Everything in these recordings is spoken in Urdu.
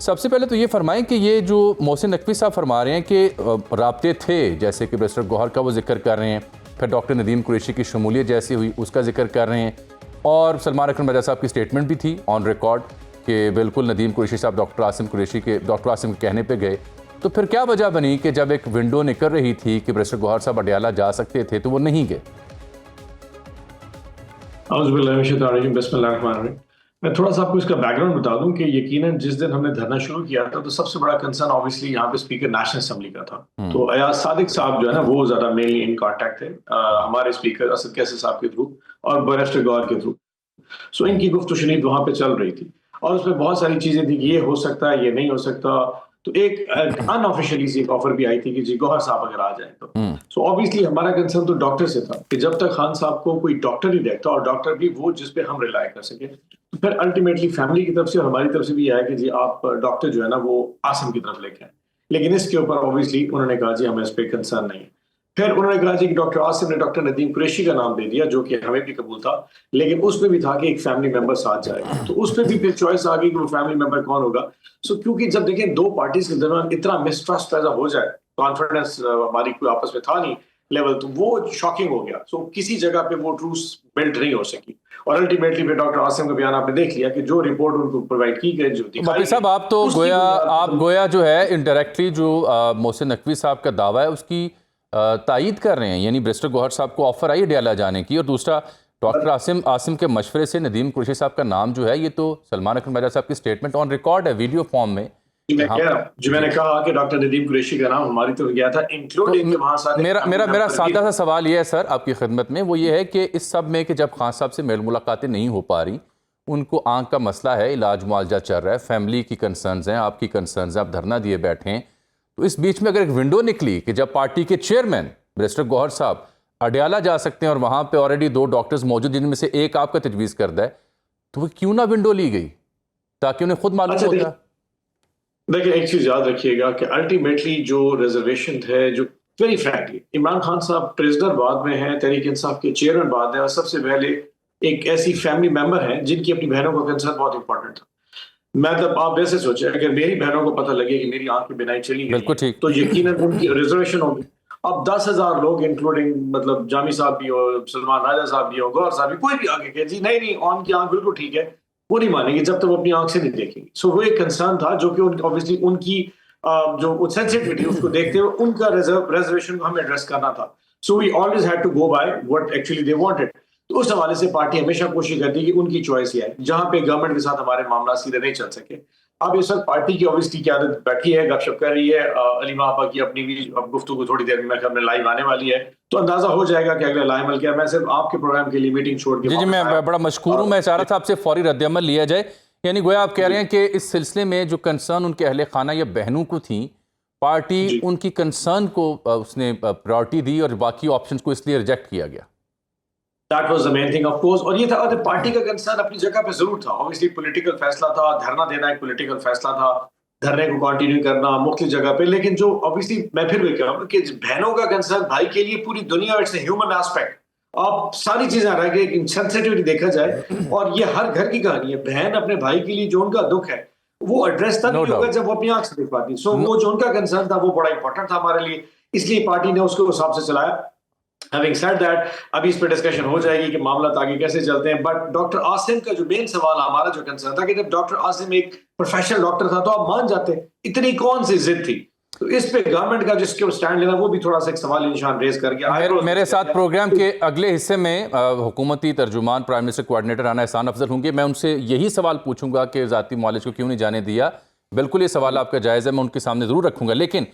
سب سے پہلے تو یہ فرمائیں کہ یہ جو محسن نقوی صاحب فرما رہے ہیں کہ رابطے تھے، جیسے کہ بیرسٹر گوہر کا وہ ذکر کر رہے ہیں، پھر ڈاکٹر ندیم قریشی کی شمولیت جیسی ہوئی اس کا ذکر کر رہے ہیں، اور سلمان اکرم رضا صاحب کی سٹیٹمنٹ بھی تھی آن ریکارڈ کہ بالکل ندیم قریشی صاحب ڈاکٹر عاصم کے کہنے پہ گئے، تو پھر کیا وجہ بنی کہ جب ایک ونڈو نکل رہی تھی کہ بیرسٹر گوہر صاحب اڈیالہ جا سکتے تھے تو وہ نہیں گئے؟ اعوذ باللہ من الشیطان الرجیم، بسم اللہ الرحمن الرحیم۔ میں تھوڑا سا آپ کو اس کا بیک گراؤنڈ بتا دوں کہ یقیناً جس دن ہم نے دھرنا شروع کیا تھا تو سب سے بڑا کنسرن آبویسلی یہاں پہ اسپیکر نیشنل اسمبلی کا تھا، تو ایاز صادق صاحب جو ہے نا وہ زیادہ مینلی ان کانٹیکٹ تھے ہمارے اسپیکر اسد کیسر صاحب کے تھرو اور بیرسٹر گوہر کے تھرو، سو ان کی گفت و شنید وہاں پہ چل رہی تھی اور اس میں بہت ساری چیزیں تھی کہ یہ ہو سکتا ہے، یہ نہیں ہو سکتا، تو ایک ان آفیشلی سی ایک آفر بھی آئی تھی کہ جی گوہر صاحب اگر آ جائیں تو سو آبویسلی ہمارا کنسرن تو ڈاکٹر سے تھا کہ جب تک خان صاحب کو کوئی ڈاکٹر ہی دیکھتا اور ڈاکٹر بھی وہ جس پہ ہم ریلائی کر سکے، تو پھر الٹیمیٹلی فیملی کی طرف سے اور ہماری طرف سے بھی یہ ہے کہ جی آپ ڈاکٹر جو ہے نا وہ عاصم کی طرف لے کے آئیں، لیکن اس کے اوپر آبویسلی انہوں نے کہا جی ہمیں اس پہ کنسرن نہیں ہے۔ پھر انہوں نے کہا جی کہ ڈاکٹر عاصم نے ڈاکٹر ندیم قریشی کا نام دے دیا جو کہ ہمیں بھی قبول تھا، لیکن اس میں بھی تھا کہ ایک فیملی ممبر ساتھ جائے گا، تو اس پہ بھی پھر چوائس آ گئی کہ وہ فیملی ممبر کون ہوگا۔ سو کیونکہ جب دیکھیں دو پارٹیز کے درمیان اتنا مسٹرسٹ پیدا ہو جائے، کانفیڈنس ہماری کوئی آپس میں تھا نہیں لیول، تو وہ شاکنگ ہو گیا، سو کسی جگہ پہ وہ ٹروس بلڈ نہیں ہو سکی، اور الٹیمیٹلی پھر ڈاکٹر عاصم کا بیان آپ نے دیکھ لیا کہ جو رپورٹ ان کو پرووائڈ کی گئی جو باقی صاحب آپ تو گویا جو ہے انڈائریکٹلی جو محسن نقوی صاحب کا دعویٰ ہے اس کی تائید کر رہے ہیں، یعنی بیرسٹر گوہر صاحب کو آفر آئی اڈیالہ جانے کی، اور دوسرا ڈاکٹر عاصم کے مشورے سے ندیم قریشی صاحب کا نام جو ہے یہ تو سلمان اکرم رضا صاحب کی سٹیٹمنٹ آن ریکارڈ ہے ویڈیو فارم میں۔ جو میں نے کہا کہ ڈاکٹر ندیم قریشی کا نام ہماری طرف گیا تھا انکلوڈنگ میرا سادہ سا سوال یہ ہے سر آپ کی خدمت میں، وہ یہ ہے کہ اس سب میں کہ جب خان صاحب سے میل ملاقاتیں نہیں ہو پا رہی، ان کو آنکھ کا مسئلہ ہے، علاج معالجہ چل رہا ہے، فیملی کی کنسرنز ہیں، آپ کی کنسرنز ہیں، آپ دھرنا دیے بیٹھے ہیں، تو اس بیچ میں اگر ایک ونڈو نکلی کہ جب پارٹی کے چیئرمین بیرسٹر گوہر صاحب اڈیالہ جا سکتے ہیں اور وہاں پہ آلریڈی 2 ڈاکٹرز موجود جن میں سے ایک آپ کا تجویز کردہ ہے، تو وہ کیوں نہ ونڈو لی گئی تاکہ انہیں خود معلوم ہوتا ہے؟ دیکھیں ایک چیز یاد رکھیے گا کہ الٹیمیٹلی جو ریزرویشن ہے، جو ویری فرینکلی عمران خان صاحب پریزیڈنٹ بعد میں ہیں، تحریک انصاف کے چیئرمین بعد ہیں، اور سب سے پہلے ایک ایسی فیملی ممبر ہیں جن کی اپنی بہنوں کا کنسرن بہت امپورٹنٹ تھا۔ میں تب آپ ویسے سوچیں اگر میری بہنوں کو پتہ لگے کہ میری آنکھ کی بینائی چلی گئی تو یقیناً ان کی ریزرویشن ہوگی۔ اب 10,000 لوگ انکلوڈنگ مطلب جامی صاحب بھی ہو، سلمان راجہ صاحب بھی ہو، گوہر صاحب بھی، کوئی بھی آگے کہ جی نہیں آن کی آنکھ بالکل ٹھیک ہے، وہ نہیں مانیں گے جب تک وہ اپنی آنکھ سے نہیں دیکھیں گے۔ سو وہ ایک کنسرن تھا جو کہ obviously ان کی جو سینسٹیوٹی اس کو دیکھتے ہوئے ان کا ریزرویشن کو ہمیں ایڈریس کرنا تھا۔ So we always had to go by what actually they wanted. تو اس حوالے سے پارٹی ہمیشہ کوشش کرتی ہے کہ ان کی چوائس یہ ہے جہاں پہ گورنمنٹ کے ساتھ ہمارے معاملات سیدھے نہیں چل سکے۔ اب اس وقت پارٹی کی obviously قیادت بیٹھی ہے، گپ شپ کر رہی ہے، علیمہ آپا کی اپنی بھی اب گفتگو تھوڑی دیر میں خیال میں لائیو آنے والی ہے، تو اندازہ ہو جائے گا کہ اگلا لائیو عمل کیا ہے۔ میں صرف آپ کے پروگرام کے لیے میٹنگ چھوڑ کے جی میں بڑا مشکور ہوں، میں چاہ رہا تھا آپ سے فوری رد عمل لیا جائے، یعنی گویا آپ کہہ رہے ہیں کہ اس سلسلے میں جو کنسرن ان کے اہل خانہ یا بہنوں کو تھیں، پارٹی ان کی کنسرن کو اس نے پرائورٹی دی اور باقی آپشنز کو اس لیے ریجیکٹ کیا گیا۔ That was the main thing of course، اور یہ تھا اور پارٹی کا کنسرن اپنی جگہ پہ ضرور تھا، obviously پولیٹیکل فیصلہ تھا، دھرنا دینا ایک پولیٹیکل فیصلہ تھا، دھرنے کو کنٹینیو کرنا مختلف جگہ پہ، لیکن جو obviously میں پھر بھی کہہ رہا ہوں کہ بہنوں کا کنسرن بھائی کے لیے پوری دنیا اٹس اے ہیومن ایسپیکٹ، آپ ساری چیزیں رہ گئے ایک سینسٹیوٹی دیکھا جائے، اور یہ ہر گھر کی کہانی ہے، بہن اپنے بھائی کے لیے جو ان کا دکھ ہے وہ ایڈریس تک نہیں ہوگا جب وہ اپنی آنکھ سے دیکھ پاتی، سو وہ جو ان کا کنسرن تھا وہ بڑا امپورٹنٹ تھا ہمارے لیے، اس لیے پارٹی نے اس کو حساب سے چلایا۔ Having said that، ابھی اس پہ ڈسکشن ہو جائے گی کہ معاملات آگے کیسے چلتے ہیں، بٹ ڈاکٹر عاصم کا جو مین سوال ہمارا جو کنسرن تھا کہ جب ڈاکٹر عاصم ایک پروفیشنل ڈاکٹر تھا تو آپ مان جاتے، اتنی کون سی ضد تھی، تو اس پہ گورنمنٹ کا جس کے اسٹینڈ لینا وہ بھی تھوڑا سا ایک سوال نشان ریز کر گیا۔ میرے ساتھ پروگرام کے اگلے حصے میں حکومتی ترجمان پرائم منسٹر کوآرڈینیٹر رانا احسان افضل ہوں گے، میں ان سے یہی سوال پوچھوں گا کہ ذاتی معالج کو کیوں نہیں جانے دیا، بالکل یہ سوال آپ کا جائز ہے، میں ان کے سامنے ضرور رکھوں گا، لیکن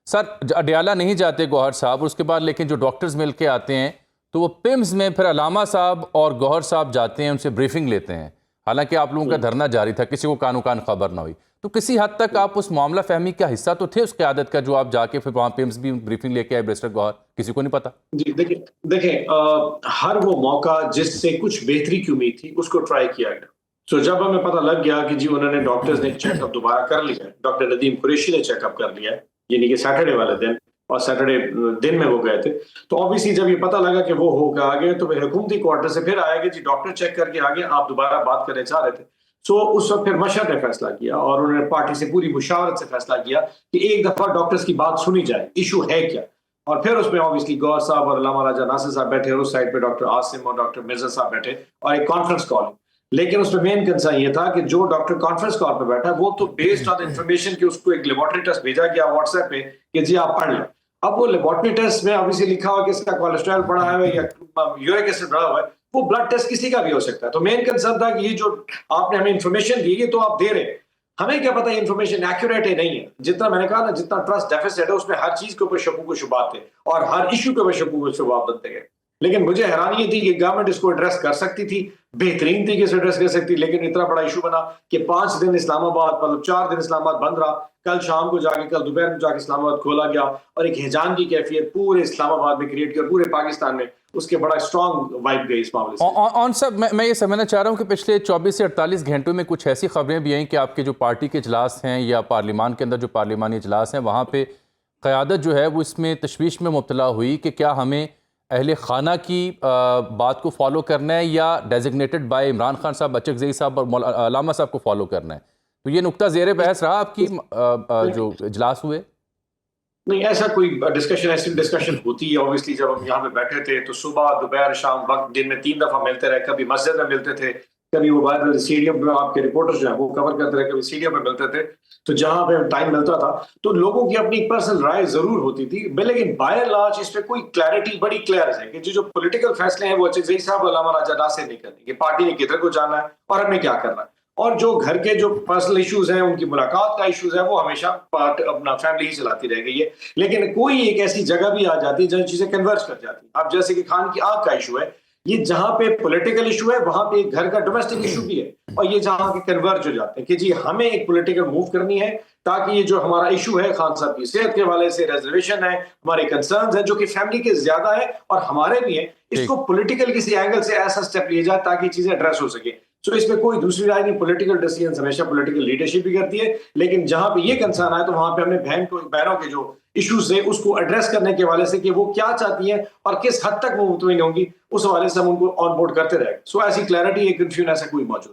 سر اڈیالہ نہیں جاتے گوہر صاحب، اور اس کے بعد لیکن جو ڈاکٹرز مل کے آتے ہیں تو وہ پیمز میں پھر علامہ صاحب اور گوہر صاحب جاتے ہیں، ان سے بریفنگ لیتے ہیں، حالانکہ آپ لوگوں کا دھرنا جاری تھا، کسی کو کان خبر نہ ہوئی، تو کسی حد تک آپ اس معاملہ فہمی کا حصہ تو تھے اس قیادت کا جو آپ جا کے پھر وہاں پیمز بھی بریفنگ لے کے آئے بیرسٹر گوہر، کسی کو نہیں پتا؟ جی دیکھیں ہر وہ موقع جس سے کچھ بہتری کی امید تھی اس کو ٹرائی کیا گیا، سو جب ہمیں پتہ لگ گیا کہ جی انہوں نے ڈاکٹرز نے چیک اپ دوبارہ کر لیا ہے، ڈاکٹر ندیم قریشی نے چیک اپ کر لیا ہے، یعنی کہ سیٹرڈے والے دن، اور سیٹرڈے دن میں وہ گئے تھے، تو آبویسلی جب یہ پتہ لگا کہ وہ ہو کے آگے تو حکومتی کوارٹر سے پھر آئے گا جی ڈاکٹر چیک کر کے آگے آپ دوبارہ بات کرنے چاہ رہے تھے، سو اس وقت پھر مشہد نے فیصلہ کیا اور انہوں نے پارٹی سے پوری مشاورت سے فیصلہ کیا کہ ایک دفعہ ڈاکٹرز کی بات سنی جائے، ایشو ہے کیا. اور پھر اس میں obviously گور صاحب اور علامہ راجہ ناصر صاحب بیٹھے اور اس سائڈ پہ ڈاکٹر عاصم اور ڈاکٹر مرزا صاحب بیٹھے اور ایک کانفرنس کال. لیکن اس میں مین کنسرن یہ تھا کہ جو ڈاکٹر کانفرنس کال پہ بیٹھا وہ تو بیسڈ آن انفارمیشن کہ اس کو ایک لیبارٹری ٹیسٹ بھیجا گیا واٹس ایپ پہ کہ جی آپ پڑھ لیں. اب وہ لیبارٹری ٹیسٹ میں obviously لکھا ہوا کہ اس کا کولیسٹرول بڑھا ہے یا یورک ایسڈ بڑھا ہوا ہے، وہ بلڈ ٹیسٹ کسی کا بھی ہو سکتا ہے. تو مین کنسرن تھا کہ یہ جو آپ نے ہمیں انفارمیشن دی ہے تو آپ دے رہے ہیں، ہمیں کیا پتا یہ انفارمیشن ایکوریٹ ہے نہیں ہے. جتنا میں نے کہا نا جتنا ٹرسٹ ڈیفیسٹ ہے اس میں ہر چیز کے اوپر شکوک و شبہات تھے اور ہر ایشو کے اوپر شکوک و شبہات بنتے گئے. لیکن مجھے حیرانی یہ تھی کہ گورنمنٹ اس کو ایڈریس کر سکتی تھی، بہترین طریقے سے ایڈریس کر سکتی، لیکن اتنا بڑا ایشو بنا کہ 5 دن اسلام آباد مطلب 4 دن اسلام آباد بند رہا. کل شام کو جا کے کل دوپہر کو جا کے اسلام آباد کھولا گیا اور ایک ہیجان کی کیفیت پورے اسلام آباد میں کریٹ کی اور پورے پاکستان میں اس کے بڑا اسٹرانگ وائب گئی اس معاملے سے. اون صاحب میں یہ سمجھنا چاہ رہا ہوں کہ پچھلے 24 سے 48 گھنٹوں میں کچھ ایسی خبریں بھی آئیں کہ آپ کے جو پارٹی کے اجلاس ہیں یا پارلیمان کے اندر جو پارلیمانی اجلاس ہیں وہاں پہ قیادت جو ہے وہ اس میں تشویش میں مبتلا ہوئی کہ کیا ہمیں اہل خانہ کی بات کو فالو کرنا ہے یا ڈیزگنیٹڈ بائی عمران خان صاحب، بچک زئی صاحب اور علامہ صاحب کو فالو کرنا ہے. تو یہ نقطہ زیر بحث رہا آپ کی جو اجلاس ہوئے؟ نہیں، ایسا کوئی ڈسکشن ایسی ڈسکشن ہوتی ہے obviously. جب ہم یہاں پہ بیٹھے تھے تو صبح دوپہر شام وقت دن میں 3 دفعہ ملتے رہے، کبھی مسجد میں ملتے تھے، کبھی وہ بعد میں اسٹیڈیم میں آپ کے رپورٹرز جو ہیں وہ کور کرتے رہے، کبھی اسٹیڈیم میں ملتے تھے. تو جہاں پہ ٹائم ملتا تھا تو لوگوں کی اپنی پرسنل رائے ضرور ہوتی تھی، لیکن بائی اینڈ لارج اس پہ کوئی کلیئرٹی بڑی کلیئر ہے کہ جو پولیٹیکل فیصلے ہیں وہ اچھے زئی صاحب علامہ راجہ ناصر نہیں کریں کہ پارٹی نے کدھر کو جانا ہے اور ہمیں کیا کرنا ہے. اور جو گھر کے جو پرسنل ایشوز ہیں ان کی ملاقات کا ایشوز ہے وہ ہمیشہ اپنا فیملی ہی چلاتی رہ گئی ہے. لیکن کوئی ایک ایسی جگہ بھی آ جاتی ہے جہاں چیزیں کنورج کر جاتی ہیں. اب جیسے کہ خان کی آگ کا ایشو ہے، یہ جہاں پہ پولیٹیکل ایشو ہے وہاں پہ ایک گھر کا ڈومیسٹک ایشو بھی ہے اور یہ جہاں کے کنورج ہو جاتے ہیں کہ جی ہمیں ایک پولیٹیکل موو کرنی ہے تاکہ یہ جو ہمارا ایشو ہے خان صاحب کی صحت کے حوالے سے ریزرویشن ہے، ہمارے کنسرنز ہیں جو کہ فیملی کے زیادہ ہے اور ہمارے بھی ہیں، اس کو پولیٹیکل کسی اینگل سے ایسا سٹیپ لیا جائے تاکہ چیزیں ایڈریس ہو سکے. سو اس میں کوئی دوسری رائے نہیں، پولیٹیکل ڈیسیژنز ہمیشہ پولیٹیکل لیڈرشپ بھی کرتی ہے. لیکن جہاں پہ یہ کنسرن آئے تو وہاں پہ ہم نے بہنوں کے جو ایشوز ہیں اس کو ایڈریس کرنے کے حوالے سے کہ وہ کیا چاہتی ہیں اور کس حد تک وہ مطمئن ہوں گی، اس حوالے سے ہم ان کو آن بورڈ کرتے رہے. سو ایسی کلیئرٹی ایک کنفیوژن ایسا کوئی موجود